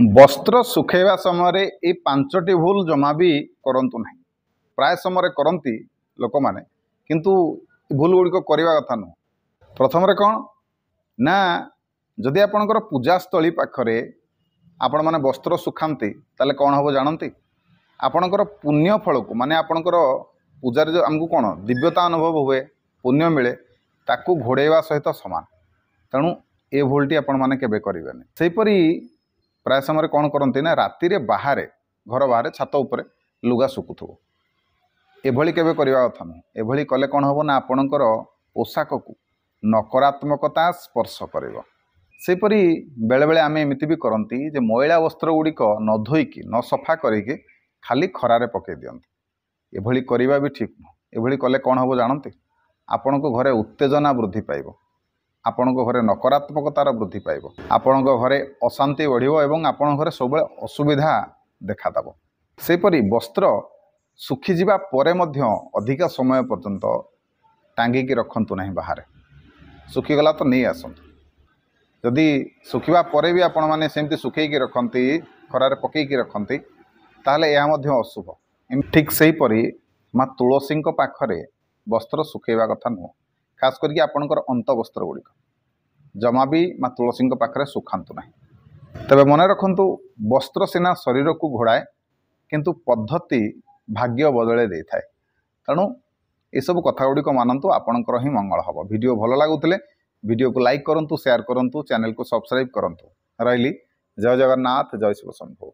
वस्त्र सुखेवा समय ये पांचटी भूल जमा भी करंतु नहीं। प्राय समय करती लोक मैंने किंतु भूल गुड़िक करवा कथा नुह। प्रथम कौन ना जदि आपणकर पूजास्थली पाखरे आपण मैंने वस्त्र सुखाती ताले कौन हम जानती आपणकर पुण्य फल को माने आपणकर पूजार जो आमको कौन दिव्यता अनुभव हुए पुण्य मिले ताकू घोड़ेवा सहित सामान। तेणु ए भूलटी आपण मैंने केबे करेंगे। सेहीपरि प्राय समय कौन करती ना राति बाहर घर बाहर छात उपरे लुगा सुकुथुब एभली केबे करवा कथा नुह। एभली कले कौन हम ना आपणकर पोशाक को नकारात्मकता स्पर्श कर। सेपरी बेले बेले आम एमती भी करती जे मैला वस्त्र गुड़िक न धोईकी न सफा करके खाली खरारे पकई दियंती। एभली करवा भी ठीक नुह। एभली कले कौन हम जानते आपण को घरे उत्तेजना वृद्धि पाइब, आपण को घरे नकारात्मकतार वृद्धि पाइब, आपण को घरे अशांति बढ़िबो एवं आपण घरे सब असुविधा देखादेव। सेपरी वस्त्र सुखी जिबा परे मध्य अधिक समय पर्यंत टांगिकी रखंतु नहीं। बाहर सुखीगला तो नहीं आसतु। जदि सुखिबा परे भी आपण माने सेमती सुखेकी रखंती खरारे पकेकी रखंती ताहले यह मध्य अशुभ। ठीक सही परी माँ तुलसी पाखरे वस्त्र सुखेवा कथा नुह। खास करके आपणकर अंत वस्त्र गुड़िक जमा भी माँ तुलसी पाखरे सुखांतु नहीं। तबे मन रखंतु वस्त्र सिना शरीर को घोड़ाए किंतु पद्धति भाग्य बदले दे थाए। तेणु ये सब कथा गुड़िक मानतु आपणकर ही मंगल हम। वीडियो भल लगुले वीडियो को लाइक करंतु, शेयर करंतु, चैनल को सब्सक्राइब करंतु। रही जय जगन्नाथ, जय शिव शंभु।